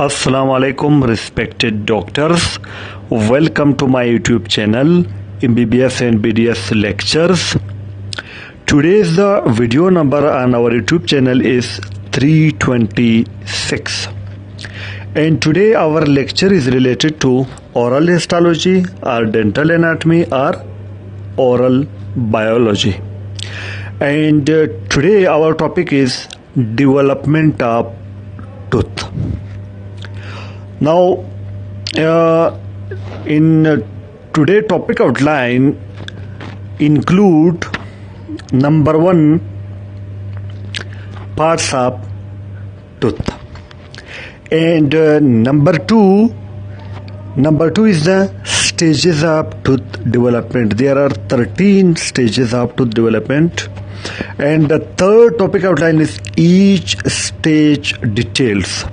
Assalamu alaikum respected doctors. Welcome to my YouTube channel MBBS and BDS lectures. Today's the video number on our YouTube channel is 326. And today our lecture is related to oral histology or dental anatomy or oral biology. And today our topic is development of tooth. Now, in today topic outline include number 1 parts of tooth, and number 2 is the stages of tooth development. There are 13 stages of tooth development, and the third topic outline is each stage details.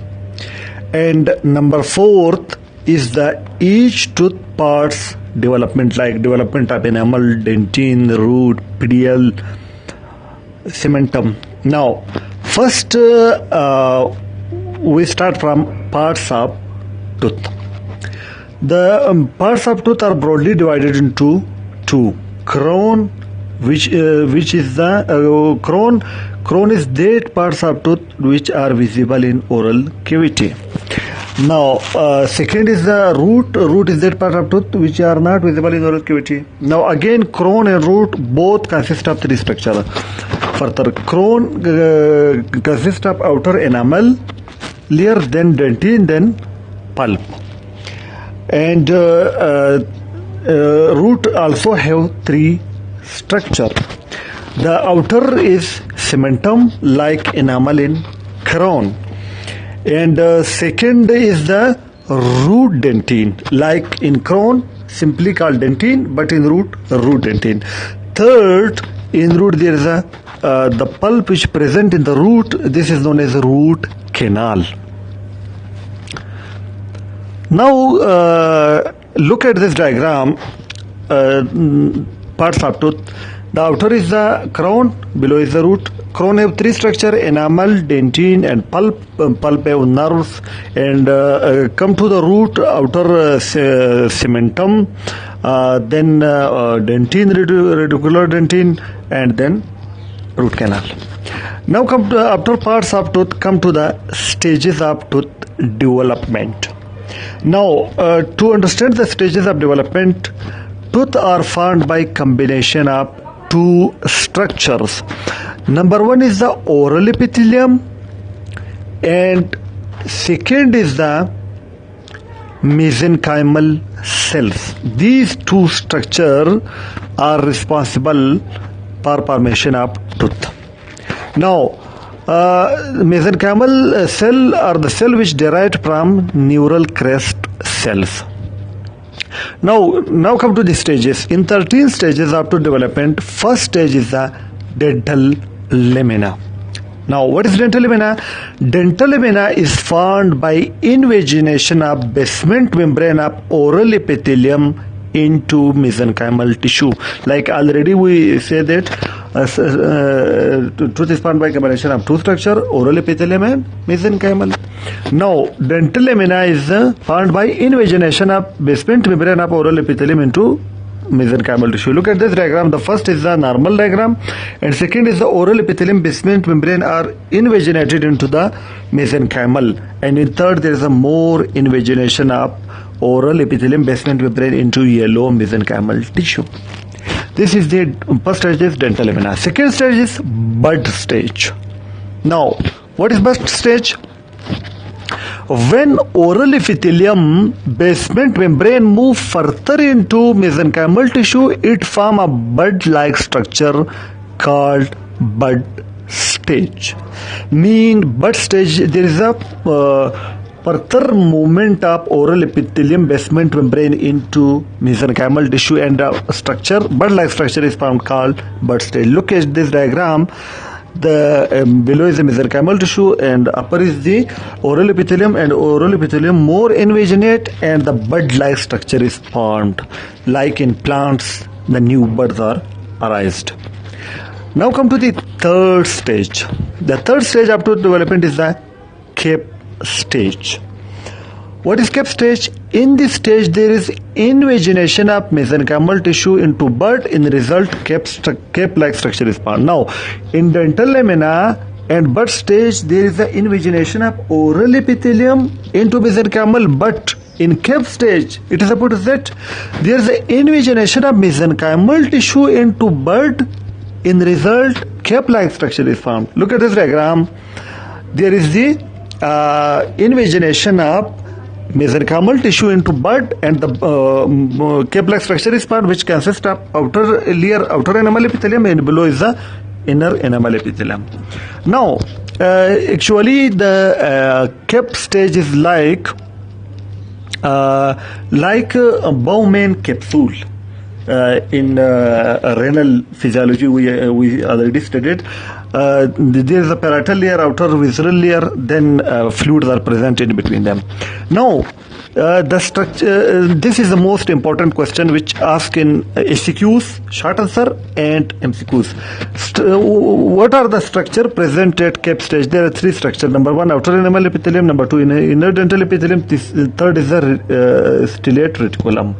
And number 4th is the each tooth parts development, like development of enamel, dentine, root, PDL, cementum. Now, first we start from parts of tooth. The parts of tooth are broadly divided into two: crown, which is the crown is that parts of tooth which are visible in oral cavity. Now, second is the root. Root is that part of tooth which are not visible in oral cavity. Now, again, crown and root both consist of three structures. Further, crown consists of outer enamel layer, then dentine, then pulp. And root also have three structure. The outer is cementum, like enamel in crown. And second is the root dentine, like in crown simply called dentine, but in root dentine. Third, in root there is the pulp which present in the root. This is known as root canal. Now look at this diagram. Parts of tooth. The outer is the crown, below is the root. Crown have three structure: enamel, dentine, and pulp. Pulp have nerves, and come to the root, outer cementum, then dentine, radicular dentine, and then root canal. Now come to after parts of tooth, come to the stages of tooth development. Now to understand the stages of development, tooth are formed by combination of two structures. Number 1 is the oral epithelium, and second is the mesenchymal cells. These two structures are responsible for formation of tooth. Now, mesenchymal cell are the cell which derived from neural crest cells. Now come to the stages. In 13 stages of tooth development, first stage is the dental lamina. Now, what is dental lamina? Dental lamina is formed by invagination of basement membrane of oral epithelium into mesenchymal tissue. Like already we say that tooth is formed by combination of two structure: oral epithelium and mesenchymal. Now, dental lamina is formed by invagination of basement membrane of oral epithelium into mesenchymal tissue. Look at this diagram. The first is the normal diagram, and second is the oral epithelium basement membrane are invaginated into the mesenchymal, and in third there is a more invagination of oral epithelium basement membrane into yellow mesenchymal tissue. This is the first stage is dental lamina. Second stage is bud stage. Now, what is bud stage? When oral epithelium basement membrane move further into mesenchymal tissue, it form a bud-like structure called bud stage. Bud stage, there is a further movement of oral epithelium basement membrane into mesenchymal tissue, and a structure, bud-like structure is formed called bud stage. Look at this diagram. The below is the mesenchymal tissue, and upper is the oral epithelium, and oral epithelium more invaginate, and the bud-like structure is formed. Like in plants, the new buds are arised. Now come to the third stage. The third stage of tooth development is the cape stage. What is Krebs stage? In this stage, there is invagination of mesenchymal tissue into bud. In the result, cape-like structure is found. Now, in dental lamina and bud stage, there is the invagination of oral epithelium into mesenchymal, but in Krebs stage, it is opposite that there is the invagination of mesenchymal tissue into bud. In the result, cape-like structure is found. Look at this diagram. There is the invagination of mesenchymal tissue into bud, and the cape-like structure is found, which consists of outer enamel epithelium, and below is the inner enamel epithelium. Now, actually, the cape stage is like a Bowman capsule. In renal physiology, we already studied. There is a parietal layer, outer visceral layer, then fluids are present in between them. Now, the structure. This is the most important question which asked in HCQs, short answer, and MCQs. What are the structure present at Krebs stage? There are three structures. Number one, outer enamel epithelium. Number two, inner dental epithelium. Third is the stellate reticulum.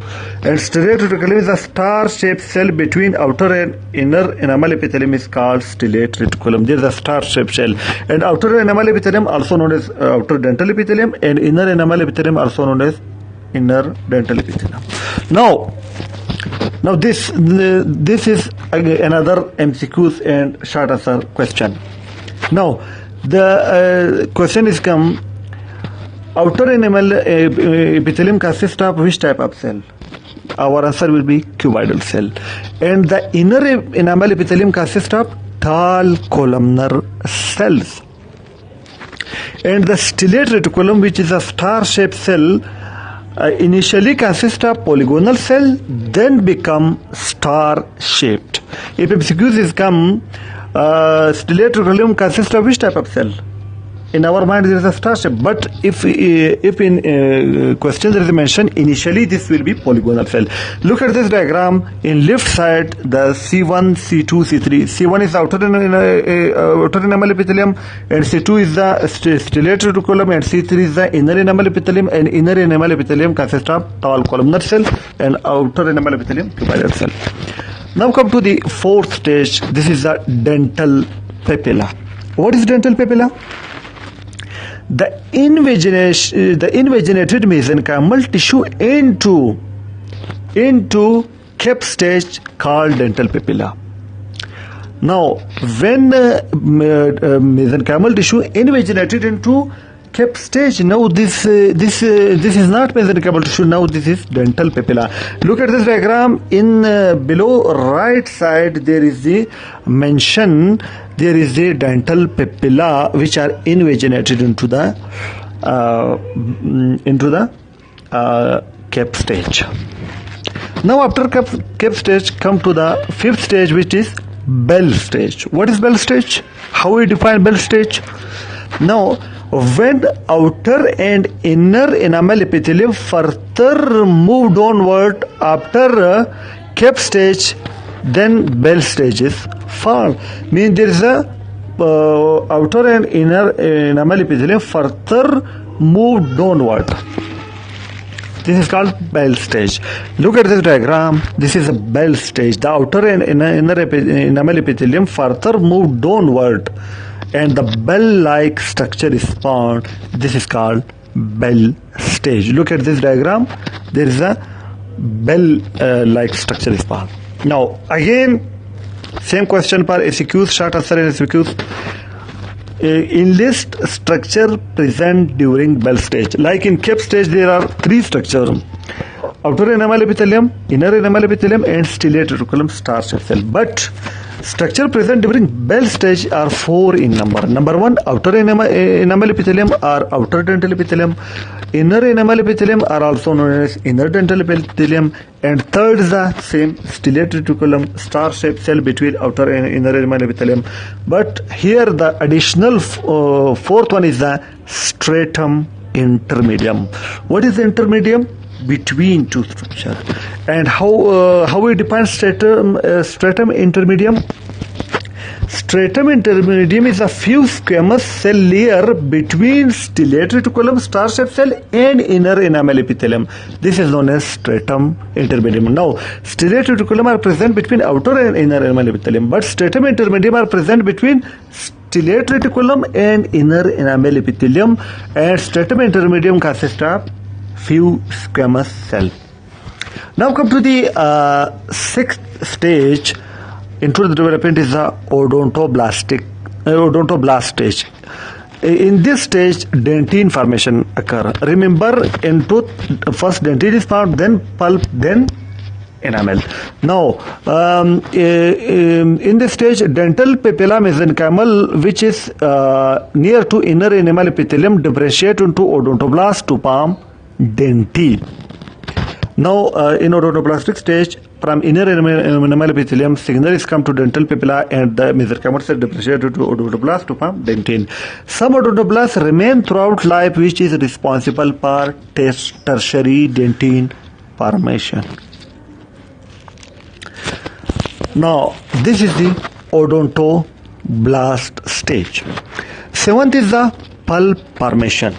And stellate reticulum is a star-shaped cell between outer and inner enamel epithelium is called stellate reticulum. There is a star-shaped cell. And outer enamel epithelium, also known as outer dental epithelium, and inner enamel epithelium, also known as inner dental epithelium. Now this is another MCQs and short answer question. Now the question is come, outer enamel epithelium consists of which type of cell? Our answer will be cuboidal cell. And the inner enamel epithelium consists of tall columnar cells. And the stellate reticulum, which is a star-shaped cell, initially consists of polygonal cell, then become star-shaped. If MCQs is come, stellate reticulum consists of which type of cell? In our mind, there is a star shape. But if in question there is a mention, initially this will be polygonal cell. Look at this diagram. In left side, the C1, C2, C3. C1 is the outer enamel epithelium, and C2 is the stellate reticulum, and C3 is the inner enamel epithelium. And inner enamel epithelium consists of tall columnar cell, and outer enamel epithelium cuboidal cell. Now come to the fourth stage. This is the dental papilla. What is dental papilla? The invaginated mesenchymal tissue into Krebs stage called dental papilla. Now, when mesenchymal tissue invaginated into Krebs stage, now this is not mesenchymal tissue. Now this is dental papilla. Look at this diagram. In below right side, there is the mention. There is the dental papilla which are invaginated into the Krebs stage. Now after Krebs stage, come to the fifth stage, which is Bell stage. What is Bell stage? How we define Bell stage? Now, when outer and inner enamel epithelium further moved onward after Krebs stage, then Bell stage is found. Means there is a outer and inner enamel epithelium further moved downward. This is called Bell stage. Look at this diagram. This is a Bell stage. The outer and inner enamel epithelium further moved downward, and the bell-like structure is found. This is called Bell stage. Look at this diagram. There is a bell-like structure is found. Now again, same question for SQs, short answer and SQs. Enlist structure present during Bell stage. Like in Krebs stage, there are three structures: outer enamel epithelium, inner enamel epithelium, and stellate reticulum star-shaped cell. But structure present during Bell stage are four in number. Number one, outer enamel epithelium or outer dental epithelium. Inner enamel epithelium are also known as inner dental epithelium. And third is the same stellate reticulum, star-shaped cell between outer and inner enamel epithelium. But here the additional fourth one is the stratum intermedium. What is the intermedium? Between two structures. And how we define stratum intermedium? Stratum intermedium is a fused squamous cell layer between stellate reticulum, star-shaped cell, and inner enamel epithelium. This is known as stratum intermedium. Now, stellate reticulum are present between outer and inner enamel epithelium, but stratum intermedium are present between stellate reticulum and inner enamel epithelium, and stratum intermedium consists of few squamous cell. Now come to the sixth stage into the development is the odontoblast stage. In this stage, dentine formation occur. Remember, in tooth, first dentine is found, then pulp, then enamel. Now, in this stage, dental papilla mesenchymal, which is near to inner enamel epithelium, differentiate into odontoblast to form dentine. Now, in odontoblastic stage, from inner enamel epithelium, signal is come to dental papilla and the mesenchymal cell differentiated to odontoblast to form dentine. Some odontoblasts remain throughout life, which is responsible for tertiary dentine formation. Now, this is the odontoblast stage. Seventh is the pulp formation.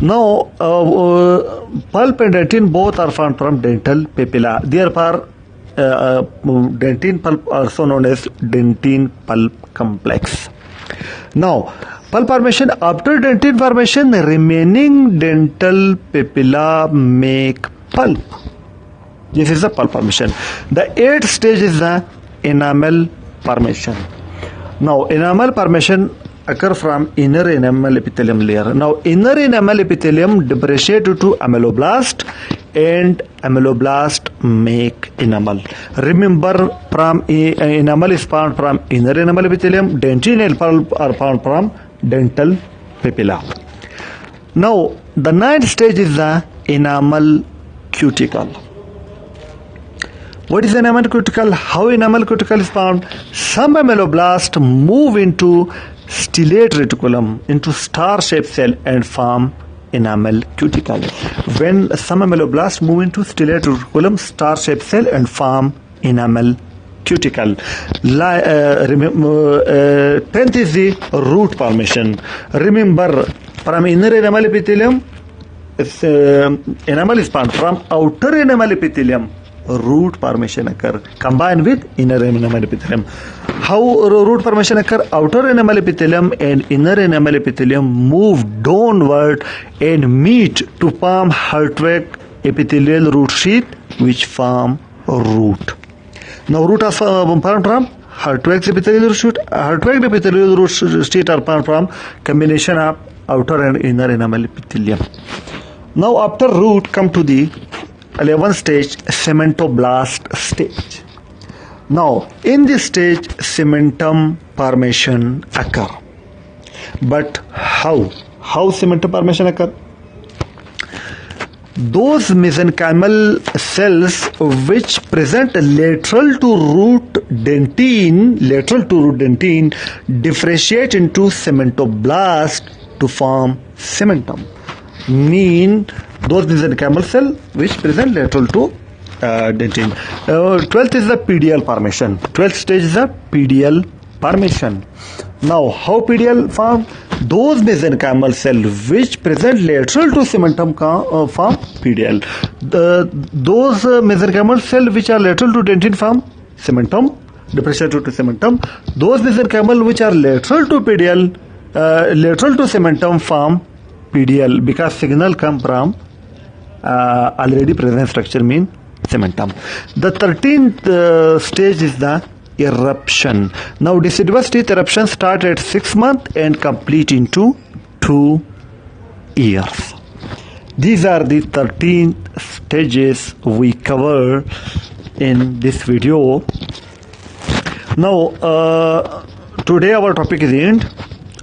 Now, pulp and dentine both are formed from dental papilla. Therefore, dentine pulp also known as dentine pulp complex. Now, pulp formation, after dentine formation, remaining dental papilla make pulp. This is the pulp formation. The eighth stage is the enamel formation. Now, enamel formation occur from inner enamel epithelium layer. Now, inner enamel epithelium differentiate to ameloblast, and ameloblast make enamel. Remember, from enamel is found from inner enamel epithelium, dentine and pulp are found from dental papilla. Now, the ninth stage is the enamel cuticle. What is enamel cuticle? How enamel cuticle is found? Some ameloblast move into stellate reticulum into star-shaped cell and form enamel cuticle. When some ameloblast move into stellate reticulum, star-shaped cell and form enamel cuticle. 10th is the root formation. Remember, from inner enamel epithelium, enamel is formed. From outer enamel epithelium, root formation occur combined with inner enamel epithelium. How root formation occur? Outer enamel epithelium and inner enamel epithelium move downward and meet to form Hartwig epithelial root sheath, which form root. Now, root is formed from Hartwig's epithelial root sheath. Hartwig epithelial root sheath are formed from combination of outer and inner enamel epithelium. Now, after root, come to the 11th stage, cementoblast stage. Now, in this stage, cementum formation occur. But how? How cementum formation occur? Those mesenchymal cells which present lateral to root dentine differentiate into cementoblast to form cementum. Mean those mesenchymal cell which present lateral to dentine. 12th is the PDL formation. 12th stage is the PDL formation. Now, how PDL form? Those mesenchymal cell which present lateral to cementum form PDL. Those mesenchymal cell which are lateral to dentine form cementum, differentiated to cementum. Those mesenchymal which are lateral to PDL, lateral to cementum form PDL, because signal come from already present structure mean cementum. The 13th stage is the eruption. Now, deciduous teeth eruption start at 6 months and complete into 2 years. These are the 13 stages we cover in this video. Now, today our topic is end.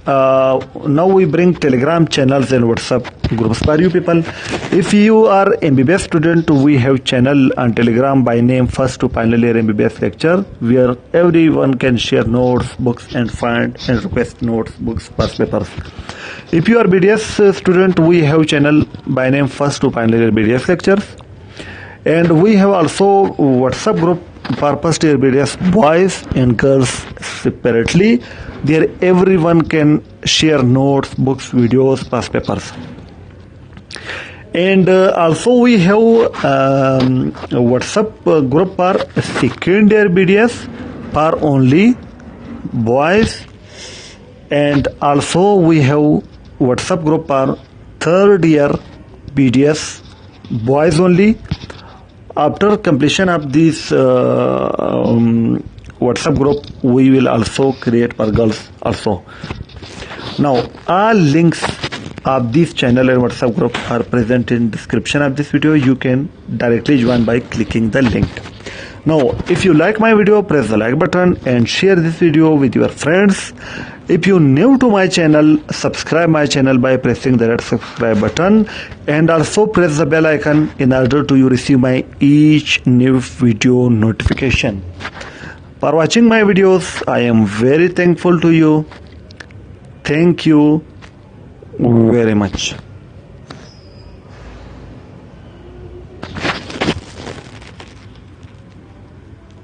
Now we bring Telegram channels and WhatsApp groups for you people. If you are MBBS student, we have channel on Telegram by name First to Final Year MBBS Lecture, where everyone can share notes, books, and find and request notes, books, past papers. If you are BDS student, we have channel by name First to Final Year BDS Lectures. And we have also WhatsApp group purpose to various boys and girls separately. There everyone can share notes, books, videos, past papers. And also we have WhatsApp group for second year BDS for only boys, and also we have WhatsApp group for third year BDS boys only. After completion of this WhatsApp group, we will also create for girls also. Now all links of this channel and WhatsApp group are present in description of this video. You can directly join by clicking the link. Now if you like my video, press the like button and share this video with your friends. If you new to my channel, subscribe my channel by pressing the red subscribe button, and also press the bell icon in order to you receive my each new video notification. For watching my videos, I am very thankful to you. Thank you very much.